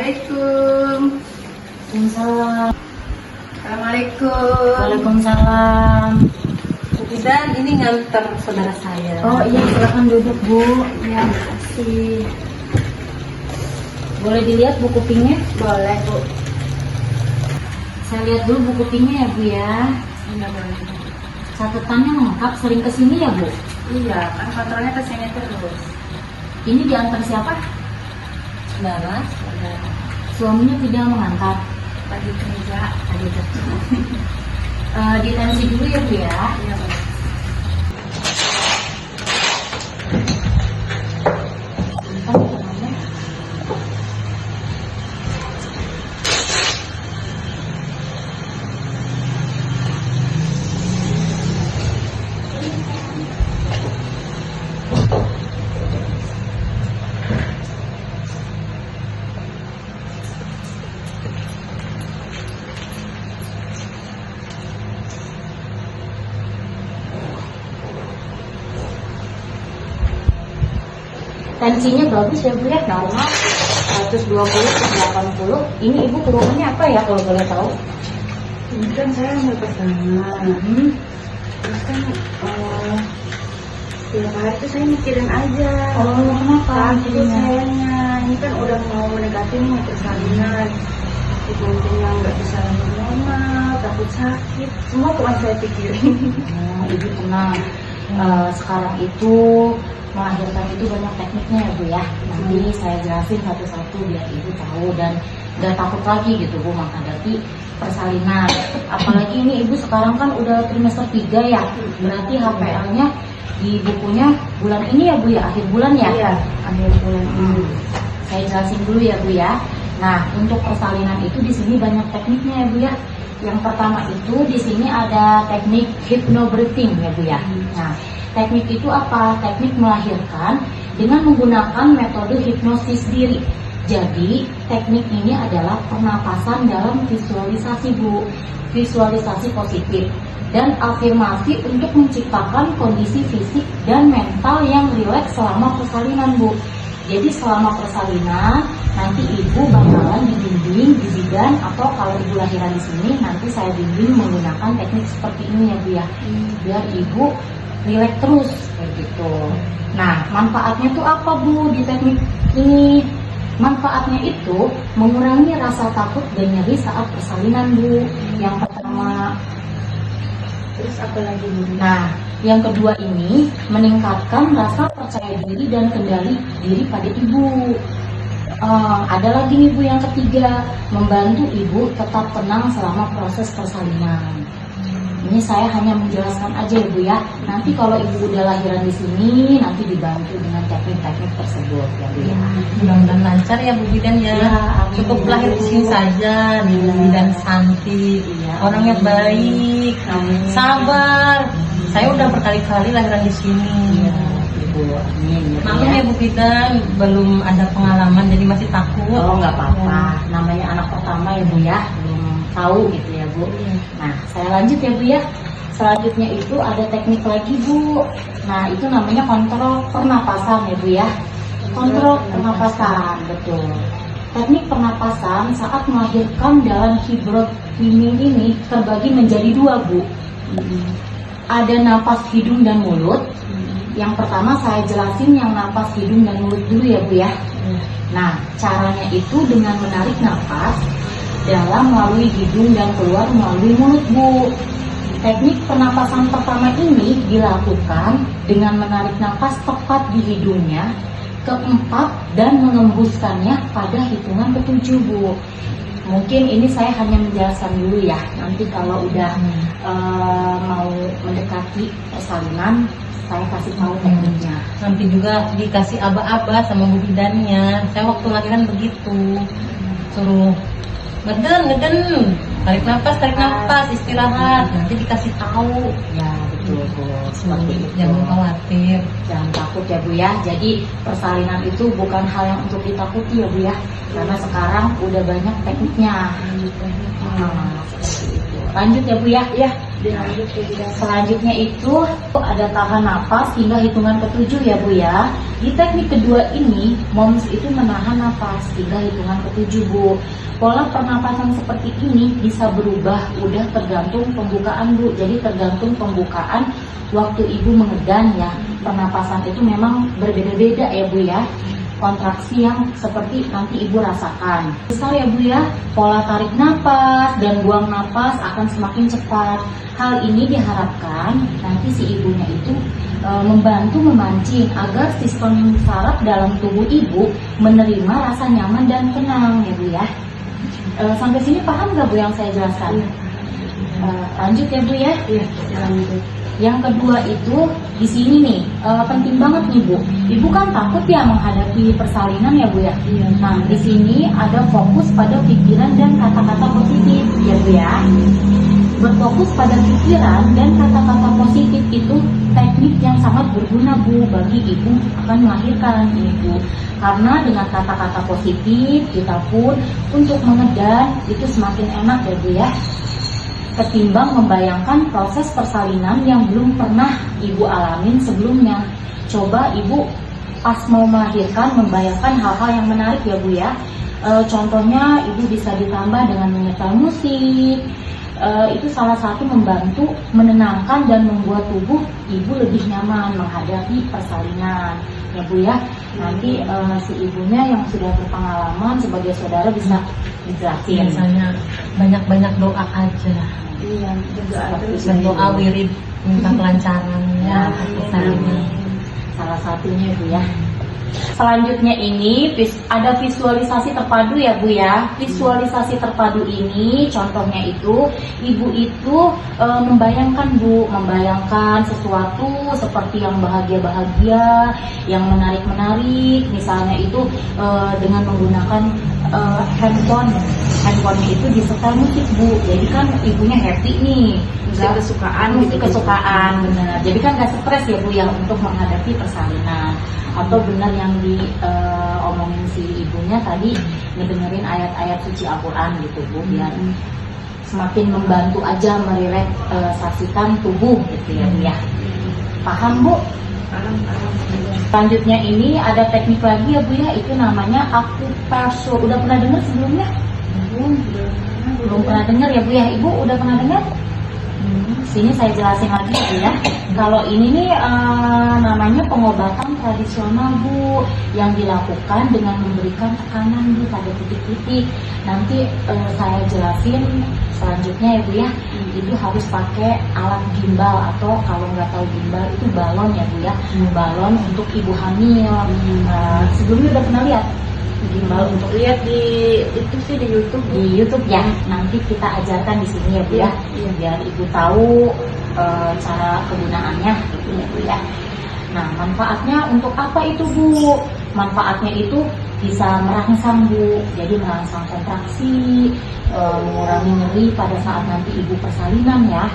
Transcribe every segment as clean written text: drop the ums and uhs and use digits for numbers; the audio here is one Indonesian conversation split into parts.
Assalamualaikum. Waalaikumsalam. Assalamualaikum. Waalaikumsalam. Dan ini nganter saudara saya. Oh iya, silakan duduk Bu. Ya, makasih. Boleh dilihat buku pinknya? Boleh Bu. Saya lihat dulu buku pinknya ya Bu ya. Iya boleh. Catatannya lengkap, sering kesini ya Bu? Iya, kan kontrolnya kesini terus. Ini diantar siapa? Saudara. Suaminya tidak mengantar. Lagi kerja. Ada kerja. Ditensi dulu ya Bu ya. Iya boleh. Tensinya bagus ya Bu ya, normal 120 ke 80. Ini Ibu keluhannya apa ya kalau boleh tahu? Ini kan saya mau pesanan. Terus kan tiap hari tuh saya mikirin aja. Oh, kenapa? Takut sayangnya. Ini kan udah mau mendekati nih mau persalinan. Takut nantinya nggak bisa normal, takut sakit. Semua tuh saya pikirin. Ibu tenang. Sekarang itu melahirkan itu banyak tekniknya ya Bu ya. Nanti saya jelasin satu-satu biar Ibu tahu dan gak takut lagi gitu Bu menghadapi persalinan. Apalagi ini Ibu sekarang kan udah trimester 3 ya. Berarti HPL-nya di bukunya bulan ini ya Bu ya, akhir bulan ya? Iya, akhir bulan ini. Saya jelasin dulu ya Bu ya. Nah, untuk persalinan itu di sini banyak tekniknya ya Bu ya. Yang pertama itu di sini ada teknik hypnobirthing ya Bu ya. Nah, teknik itu apa? Teknik melahirkan dengan menggunakan metode hipnosis diri. Jadi, teknik ini adalah pernapasan dalam visualisasi Bu. Visualisasi positif dan afirmasi untuk menciptakan kondisi fisik dan mental yang rileks selama persalinan Bu. Jadi selama persalinan nanti Ibu bakalan dibimbing di bidan atau kalau Ibu lahiran di sini nanti saya bimbing menggunakan teknik seperti ini ya Bu ya. Biar Ibu rileks terus kayak gitu. Nah, manfaatnya tuh apa Bu di teknik ini? Manfaatnya itu mengurangi rasa takut dan nyeri saat persalinan Bu. Yang pertama. Terus apa lagi Bu? Nah, yang kedua ini meningkatkan rasa percaya diri dan kendali diri pada Ibu. Ada lagi nih Bu yang ketiga, membantu Ibu tetap tenang selama proses persalinan. Ini saya hanya menjelaskan aja ya Bu ya. Nanti kalau Ibu udah lahiran di sini, nanti dibantu dengan teknik-teknik tersebut ya Bu ya. Mudah-mudahan lancar ya Bu Bidan ya. Ya, amin. Cukup lahir di sini saja, di Bidan cantik, Iya, orangnya amin. baik, Amin. sabar. Saya udah berkali-kali lahiran di sini. Iya, Ibu. Amin. Ya, Bu, Maklum ya. ya Bu Bidan, belum ada pengalaman jadi masih takut. Oh nggak apa-apa, namanya anak pertama ya Bu ya, belum tahu gitu ya Bu. Nah saya lanjut ya Bu ya. Selanjutnya itu ada teknik lagi Bu. Nah itu namanya kontrol pernapasan ya Bu ya. Kontrol pernapasan, betul. Teknik pernapasan saat melahirkan dalam hybrid swimming ini terbagi menjadi dua Bu. Ada napas hidung dan mulut. Yang pertama saya jelasin yang napas hidung dan mulut dulu ya Bu ya. Nah, caranya itu dengan menarik nafas dalam melalui hidung dan keluar melalui mulut Bu. Teknik pernapasan pertama ini dilakukan dengan menarik nafas tepat di hidungnya, keempat dan mengembuskannya pada hitungan ketujuh Bu. Mungkin ini saya hanya menjelaskan dulu ya. Nanti kalau udah mau mendekati persalinan, saya kasih tahu tekniknya. Nanti juga dikasih aba-aba sama Bu Bidannya. Saya waktu lahiran begitu, suruh ngeden, tarik nafas, istirahat. Nanti dikasih tahu. Ya betul Bu. Seperti itu. Jangan khawatir. Jangan takut ya Bu ya. Jadi persalinan itu bukan hal yang untuk ditakuti ya Bu ya. Karena sekarang udah banyak tekniknya. Seperti itu. Lanjut ya Bu ya. Ya. Dilanjut ya tidak. Selanjutnya itu ada tahan napas hingga hitungan ke-7 ya Bu ya. Di teknik kedua ini, moms itu menahan napas hingga hitungan ke-7 Bu. Pola pernapasan seperti ini bisa berubah, udah tergantung pembukaan Bu. Jadi tergantung pembukaan waktu ibu mengedan ya. Pernapasan itu memang berbeda-beda ya Bu ya. Kontraksi yang seperti nanti ibu rasakan. Besar ya Bu ya, pola tarik napas dan buang napas akan semakin cepat. Hal ini diharapkan nanti si ibunya itu membantu memancing agar sistem saraf dalam tubuh ibu menerima rasa nyaman dan tenang ya Bu ya. Sampai sini paham nggak Bu yang saya jelaskan? Lanjut ya Bu ya. Iya, lanjut. Yang kedua itu di sini nih penting banget nih Bu. Ibu kan takut ya menghadapi persalinan ya Bu ya. Iya. Nah di sini ada fokus pada pikiran dan kata-kata positif ya Bu ya. Berfokus pada pikiran dan kata-kata positif itu teknik yang sangat berguna Bu bagi ibu akan melahirkan ibu. Karena dengan kata-kata positif kita pun untuk mengedan itu semakin enak ya Bu ya. Ketimbang membayangkan proses persalinan yang belum pernah ibu alamin sebelumnya. Coba ibu pas mau melahirkan membayangkan hal-hal yang menarik ya Bu ya. Contohnya ibu bisa ditambah dengan menyetel musik. Itu salah satu membantu menenangkan dan membuat tubuh ibu lebih nyaman menghadapi persalinan ya Bu ya. Nanti si ibunya yang sudah berpengalaman sebagai saudara bisa dijelasin. Biasanya banyak-banyak doa aja. Iya, juga ada. Dan doa wirid minta kelancaran ya, persalinan. Salah satunya Bu ya. Selanjutnya ini ada visualisasi terpadu ya Bu ya. Visualisasi terpadu ini contohnya itu ibu itu membayangkan Bu, membayangkan sesuatu seperti yang bahagia-bahagia, yang menarik-menarik. Misalnya itu dengan menggunakan handphonenya itu disetel musik Bu. Jadi kan ibunya happy nih. Musik kesukaan musik kesukaan benar. Jadi kan gak stres ya Bu ya untuk menghadapi persalinan. Atau benar yang diomongin si ibunya tadi ngedengerin ayat-ayat suci Al-Quran gitu Bu, biar semakin membantu aja merelaksasikan tubuh gitu ya Bu ya. Paham Bu? Paham. Selanjutnya ini ada teknik lagi ya Bu ya, itu namanya akupressur. Udah pernah dengar sebelumnya? Belum pernah dengar ya Bu ya. Ibu udah pernah dengar? Sini saya jelasin lagi ya Bu ya. Kalau ini nih namanya pengobatan tradisional Bu, yang dilakukan dengan memberikan tekanan Bu pada titik-titik. Nanti saya jelasin selanjutnya ya Bu ya. Itu harus pakai alat gimbal, atau kalau nggak tahu gimbal itu balon ya Bu ya. Balon untuk ibu hamil. Sebelumnya udah pernah lihat gimbal untuk Lihat di itu sih di YouTube. di YouTube ya? Nanti kita ajarkan di sini ya Bu ya. Iya. Biar ibu tahu cara kegunaannya gitu ya Bu ya. Nah, manfaatnya untuk apa itu Bu? Manfaatnya itu bisa merangsang Bu, jadi merangsang kontraksi, mengurangi nyeri pada saat nanti ibu persalinan ya.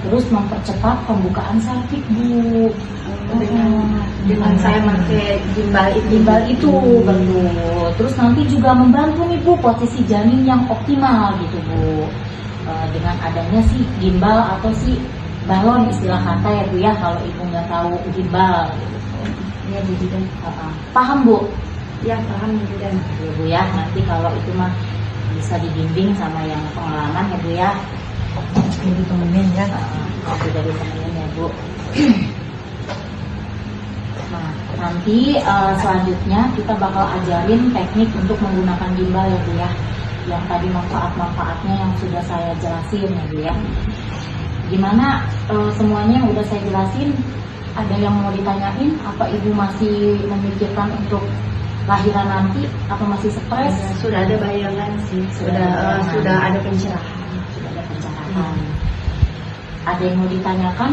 Terus mempercepat pembukaan sarkik Bu. Dengan saya pakai gimbal itu betul. Terus nanti juga membantu nih Bu posisi janin yang optimal gitu Bu. Dengan adanya si gimbal atau si balon istilah kata ya Bu ya, kalau ibu nggak tahu gimbal gitu. Iya Bu Bidan. Paham Bu? Ya paham Bu Bidan. Ya Bu ya, nanti kalau itu mah bisa dibimbing sama yang pengalaman ya Bu ya. Jadi temenin ya. Aku dari temennya ya Bu. Nah, nanti selanjutnya kita bakal ajarin teknik untuk menggunakan gimbal ya Bu ya. Yang tadi manfaat-manfaatnya yang sudah saya jelasin ya Bu ya. Gimana semuanya yang udah saya jelasin? Ada yang mau ditanyain? Apa ibu masih memikirkan untuk lahiran nanti atau masih stres? Sudah ada bayangan sih. Sudah Sudah ada pencerahan. Sudah ada pencerahan. Ada yang mau ditanyakan?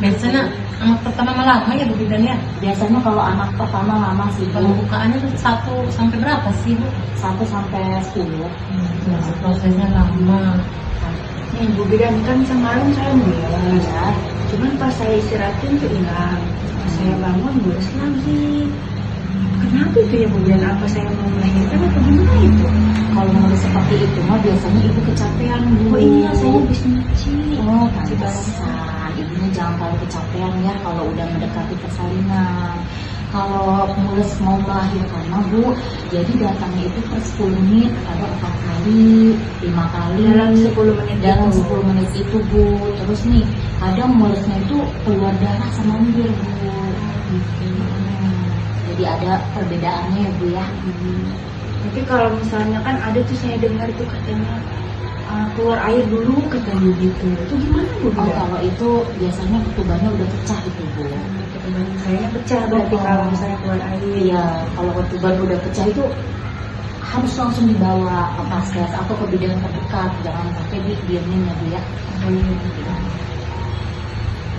Biasanya anak pertama malah lama ya Bu Bidan ya. Biasanya kalau anak pertama lama sih Bu, Pembukaannya tuh 1 sampai berapa sih Bu? 1 sampai 10. Prosesnya lama. Nih Bu Bidan, kan semalam saya mulai. Ya. Cuman pas saya istirahatin tuh hilang. Pas saya bangun mulus lagi. Kenapa itu ya Bu? Dan apa saya mau melahirkan atau gimana itu? Kalau mulus seperti itu mah biasanya ibu kecapean Bu. Oh iya, saya habis nyuci. Oh, pantesan. Ibunya jangan terlalu kecapean ya kalau udah mendekati persalinan. Kalau mulus mau melahirkan mah Bu, jadi datangnya itu per 10 menit, ada 4 kali, 5 kali. Dalam 10 menit Dalam itu. 10 menit itu Bu. Terus nih, kadang mulusnya itu keluar darah sama umbir Bu. Jadi ada perbedaannya ya Bu ya. Tapi kalau misalnya kan ada tuh saya dengar tuh katanya keluar air dulu katanya gitu. Itu gimana Bu? Oh, kalau itu biasanya ketubannya udah pecah itu Bu. Ketuban saya pecah berarti Oh. kalau misalnya keluar air. Iya, kalau ketuban udah pecah itu harus langsung dibawa ke paskes atau ke bidan terdekat, jangan pakai diamin ya Bu ya.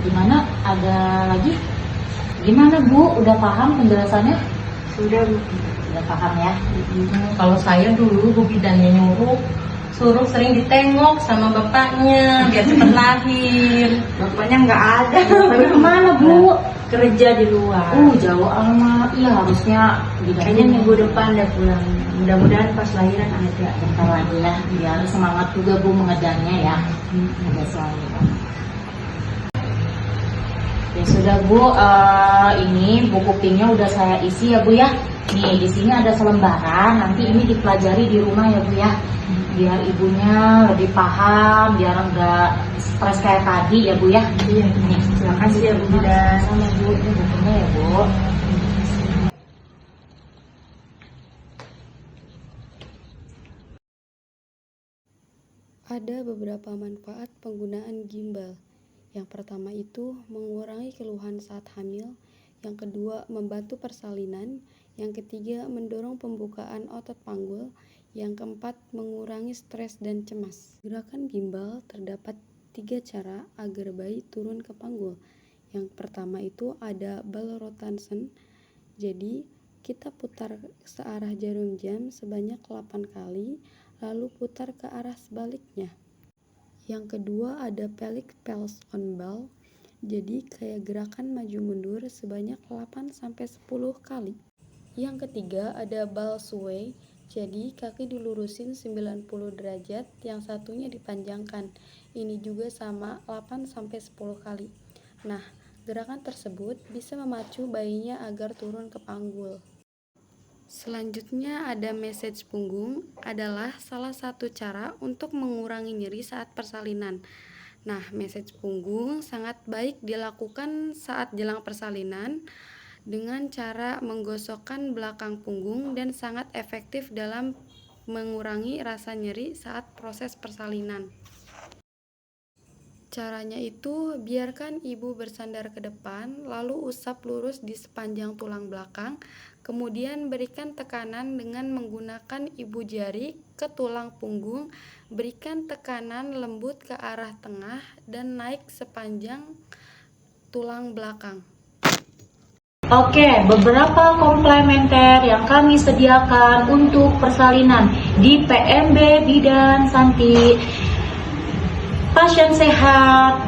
Gimana? Ada lagi? Gimana Bu? Udah paham penjelasannya? Sudah Bu. Udah paham ya? Kalau saya dulu Bu bidannya suruh sering ditengok sama bapaknya biar cepat lahir. Bapaknya nggak ada. Tapi kemana Bu? Kerja di luar. Jauh amat. Iya harusnya Kayaknya minggu depan udah pulang. Mudah-mudahan pas lahiran ada. bentar lagi ya, biar semangat juga Bu mengedarnya ya. Ada selalu. Ya sudah Bu, ini buku pinknya udah saya isi ya Bu ya. Nih di sini ada selembaran, nanti ini dipelajari di rumah ya Bu ya. Biar ibunya lebih paham, biar enggak stres kayak tadi ya Bu ya. Iya. Nih, Terima kasih ya Bu Bidan. sama Bu, ini bukunya ya Bu. Ada beberapa manfaat penggunaan gimbal. Yang pertama itu mengurangi keluhan saat hamil, yang kedua membantu persalinan, yang ketiga mendorong pembukaan otot panggul, yang keempat mengurangi stres dan cemas. Gerakan gimbal terdapat 3 cara agar bayi turun ke panggul. Yang pertama itu ada ball rotation. Jadi kita putar searah jarum jam sebanyak 8 kali, lalu putar ke arah sebaliknya. Yang kedua ada pelvic pulse on ball. Jadi kayak gerakan maju mundur sebanyak 8-10 kali. Yang ketiga ada ball sway. Jadi kaki dilurusin 90 derajat, yang satunya dipanjangkan. Ini juga sama 8-10 kali. Nah, gerakan tersebut bisa memacu bayinya agar turun ke panggul. Selanjutnya ada massage punggung, adalah salah satu cara untuk mengurangi nyeri saat persalinan. Nah, massage punggung sangat baik dilakukan saat jelang persalinan dengan cara menggosokkan belakang punggung dan sangat efektif dalam mengurangi rasa nyeri saat proses persalinan. Caranya itu, biarkan ibu bersandar ke depan, lalu usap lurus di sepanjang tulang belakang, kemudian berikan tekanan dengan menggunakan ibu jari ke tulang punggung, berikan tekanan lembut ke arah tengah, dan naik sepanjang tulang belakang. Oke, beberapa komplementer yang kami sediakan untuk persalinan di PMB Bidan Santi. Pasien sehat,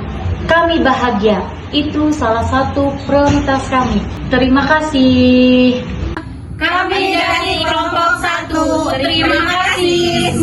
kami bahagia. Itu salah satu prioritas kami. Terima kasih. Kami dari kelompok 1. Terima kasih.